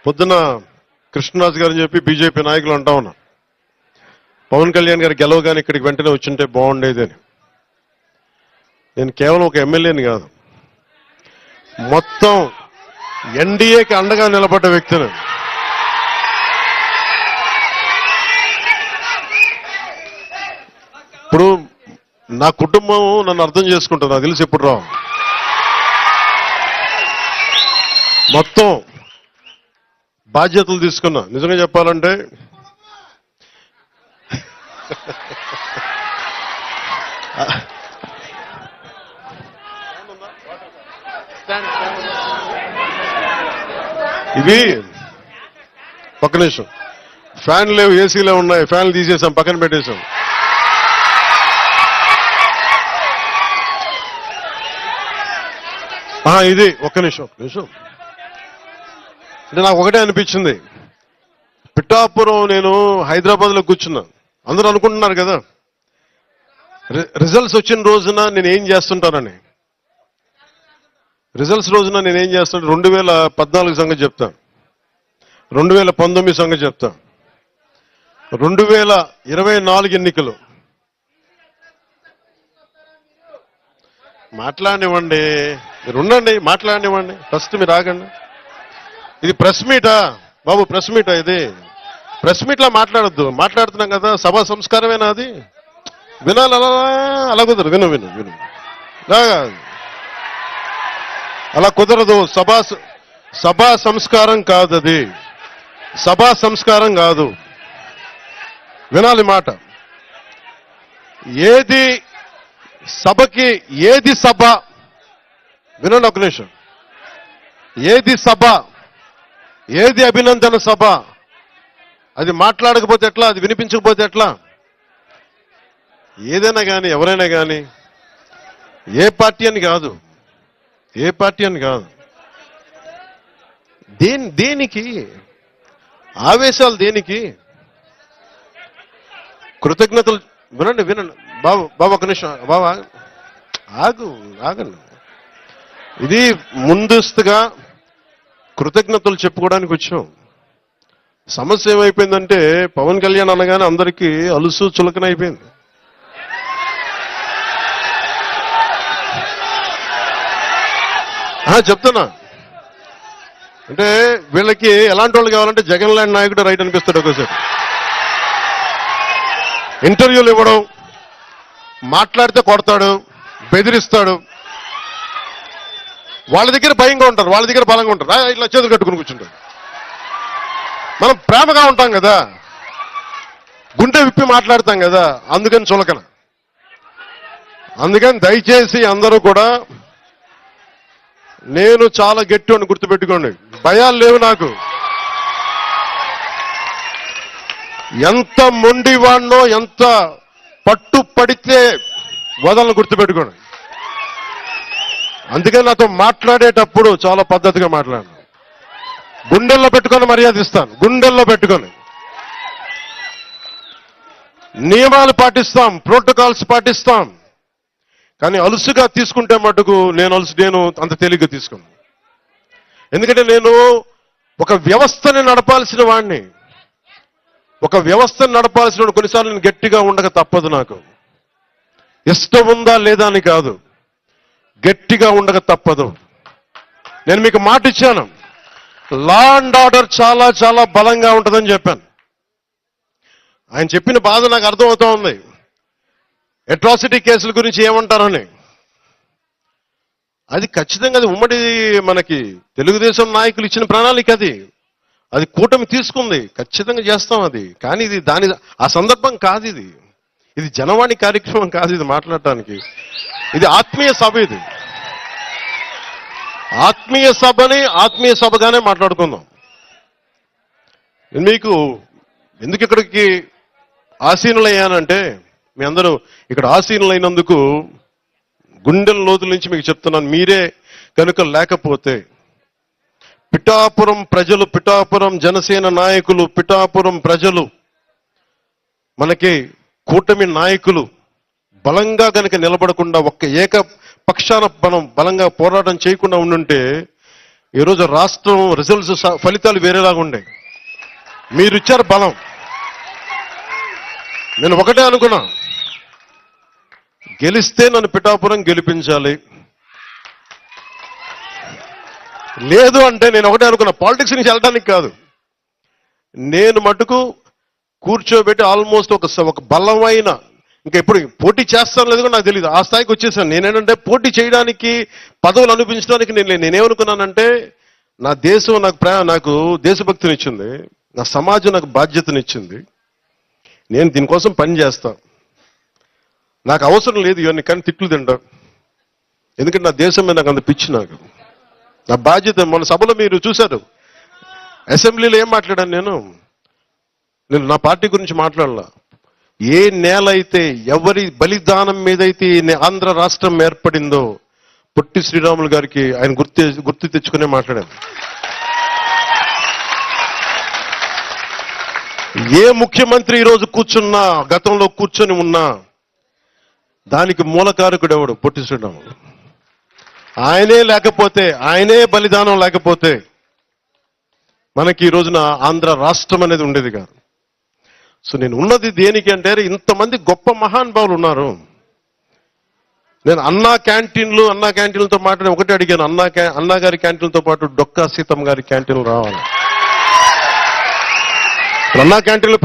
పొద్దున కృష్ణరాజు గారు అని చెప్పి బీజేపీ నాయకులు అంటా ఉన్నా, పవన్ కళ్యాణ్ గారు గెలవగానే ఇక్కడికి వెంటనే వచ్చింటే బాగుండేది అని. నేను కేవలం ఒక ఎమ్మెల్యేని కాదు, మొత్తం ఎన్డీఏకి అండగా నిలబడ్డ వ్యక్తిని. ఇప్పుడు నా కుటుంబం నన్ను అర్థం చేసుకుంటుంది, నాకు తెలిసి ఎప్పుడు రావు. మొత్తం బాధ్యతలు తీసుకున్నా. నిజంగా చెప్పాలంటే ఇవి ఒక్క నిమిషం, ఫ్యాన్ లేవు, ఏసీలే ఉన్నాయి, ఫ్యాన్లు తీసేసాం, పక్కన పెట్టేశాం. ఇది ఒక్క నిమిషం అంటే నాకు ఒకటే అనిపించింది. పిఠాపురం నేను హైదరాబాద్లో కూర్చున్నా, అందరూ అనుకుంటున్నారు కదా రిజల్ట్స్ వచ్చిన రోజున నేను ఏం చేస్తుంటానని. రిజల్ట్స్ రోజున నేను ఏం చేస్తాను, 2014 సంగతి చెప్తా, 2019 సంగతి చెప్తా, 2024 ఎన్నికలు. మాట్లాడినివ్వండి, మీరు ఉండండి, మాట్లాడినివ్వండి, ఫస్ట్ మీరు ఆగండి. ఇది ప్రెస్ మీటా బాబు? ప్రెస్ మీటా ఇది? ప్రెస్ మీట్లా మాట్లాడద్దు. మాట్లాడుతున్నాం కదా, సభా సంస్కారమేనా అది? వినాలి, అలా కుదరదు. విను అలా కుదరదు. సభా సంస్కారం కాదు అది, సభా సంస్కారం కాదు. వినాలి మాట. ఏది సభకి, ఏది సభ? వినండి ఒక నిమిషం. ఏది సభ, ఏది అభినందన సభ? అది మాట్లాడకపోతే ఎట్లా, అది వినిపించకపోతే ఎట్లా? ఏదైనా కానీ, ఎవరైనా కానీ, ఏ పార్టీ అని కాదు, ఏ పార్టీ అని కాదు, దేనికి ఆవేశాలు, దేనికి కృతజ్ఞతలు? వినండి బాబు ఒక నిమిషం, బాబా ఆగండి. ఇది ముందస్తుగా కృతజ్ఞతలు చెప్పుకోవడానికి వచ్చాం. సమస్య ఏమైపోయిందంటే పవన్ కళ్యాణ్ అనగానే అందరికీ అలుసు చులకన అయిపోయింది. చెప్తున్నా అంటే వీళ్ళకి ఎలాంటి వాళ్ళు కావాలంటే జగన్ లాంటి నాయకుడు రైట్ అనిపిస్తాడు. ఒకసారి ఇంటర్వ్యూలు ఇవ్వడం, మాట్లాడితే కొడతాడు, బెదిరిస్తాడు. వాళ్ళ దగ్గర భయంగా ఉంటారు, వాళ్ళ దగ్గర బలంగా ఉంటారు. ఇట్లా చేతులు కట్టుకుని కూర్చుంటారు. మనం ప్రేమగా ఉంటాం కదా, గుండె విప్పి మాట్లాడతాం కదా, అందుకని చులకన. అందుకని దయచేసి అందరూ కూడా, నేను చాలా గట్టి అని గుర్తుపెట్టుకోండి. భయాలు లేవు నాకు. ఎంత మొండివాణ్ణో, ఎంత పట్టు పడితే వదలను గుర్తుపెట్టుకోండి. అందుకని నాతో మాట్లాడేటప్పుడు చాలా పద్ధతిగా మాట్లాడాను. గుండెల్లో పెట్టుకొని మర్యాద ఇస్తాను, గుండెల్లో పెట్టుకొని. నియమాలు పాటిస్తాం, ప్రోటోకాల్స్ పాటిస్తాం. కానీ అలుసుగా తీసుకుంటే మటుకు నేను అంత తేలిగ్గా తీసుకున్నాను. ఎందుకంటే నేను ఒక వ్యవస్థని నడపాల్సిన వాడిని, ఒక వ్యవస్థను నడపాల్సిన కొన్నిసార్లు నేను గట్టిగా ఉండక తప్పదు. నాకు ఇష్టం ఉందా లేదా అని కాదు, గట్టిగా ఉండక తప్పదు. నేను మీకు మాట ఇచ్చాను, లా అండ్ ఆర్డర్ చాలా చాలా బలంగా ఉంటుందని చెప్పాను. ఆయన చెప్పిన బాధ నాకు అర్థమవుతా ఉంది. అట్రాసిటీ కేసుల గురించి ఏమంటారని. అది ఖచ్చితంగా అది ఉమ్మడి మనకి తెలుగుదేశం నాయకులు ఇచ్చిన ప్రణాళిక, అది కూటమి తీసుకుంది, ఖచ్చితంగా చేస్తాం అది. కానీ ఇది ఆ సందర్భం కాదు. ఇది జనవాణి కార్యక్రమం కాదు, ఇది మాట్లాడటానికి. ఇది ఆత్మీయ సభ. ఇది ఆత్మీయ సభని ఆత్మీయ సభగానే మాట్లాడుకుందాం. మీకు ఎందుకు ఇక్కడికి ఆసీనులయ్యానంటే, మీ అందరూ ఇక్కడ ఆసీనులైనందుకు గుండెల లోతుల నుంచి మీకు చెప్తున్నాను. మీరే కనుక లేకపోతే పిఠాపురం ప్రజలు, పిఠాపురం జనసేన నాయకులు, పిఠాపురం ప్రజలు, మనకి కూటమి నాయకులు బలంగా కనుక నిలబడకుండా, ఒక్క ఏక పక్షాన మనం బలంగా పోరాటం చేయకుండా ఉండుంటే ఈరోజు రాష్ట్రం రిజల్ట్స్ ఫలితాలు వేరేలాగా ఉండే. మీరు ఇచ్చారు బలం. నేను ఒకటే అనుకున్నా, గెలిస్తే నన్ను పిఠాపురం గెలిపించాలి. లేదు అంటే నేను ఒకటే అనుకున్నా, పాలిటిక్స్ నుంచి వెళ్ళడానికి కాదు, నేను మటుకు కూర్చోబెట్టి ఆల్మోస్ట్ ఒక బలమైన, ఇంకా ఎప్పుడు పోటీ చేస్తాను లేదు నాకు తెలియదు, ఆ స్థాయికి వచ్చేసాను. నేనేంటంటే పోటీ చేయడానికి, పదవులు అనిపించడానికి నేనేమనుకున్నానంటే, నా దేశం నాకు దేశభక్తినిచ్చింది, నా సమాజం నాకు బాధ్యతనిచ్చింది, నేను దీనికోసం పని చేస్తా. నాకు అవసరం లేదు ఇవన్నీ, కానీ తిట్లు తింటా. ఎందుకంటే నా దేశం మీద నాకు అంత పిచ్చి. నాకు నా బాధ్యత. మన సభలో మీరు చూశారు, అసెంబ్లీలో ఏం మాట్లాడాను నేను నా పార్టీ గురించి మాట్లాడలా. ఏ నేల అయితే, ఎవరి బలిదానం మీదైతే ఆంధ్ర రాష్ట్రం ఏర్పడిందో, పొట్టి శ్రీరాములు గారికి ఆయన గుర్తు తెచ్చుకునే మాట్లాడాను. ఏ ముఖ్యమంత్రి ఈరోజు కూర్చున్నా, గతంలో కూర్చొని ఉన్నా, దానికి మూలకారకుడు ఎవడు? పొట్టి శ్రీరాములు. ఆయనే లేకపోతే, ఆయనే బలిదానం లేకపోతే మనకి ఈ రోజున ఆంధ్ర రాష్ట్రం అనేది ఉండేది కాదు. సో నేను ఉన్నది దేనికి అంటే, ఇంతమంది గొప్ప మహానుభావులు ఉన్నారు. నేను అన్నా క్యాంటీన్లతో మాట్లాడి ఒకటే అడిగాను, అన్నా గారి క్యాంటీన్లతో పాటు డొక్కా సీతమ్మ గారి క్యాంటీన్లు రావాలి. అన్నా క్యాంటీన్లు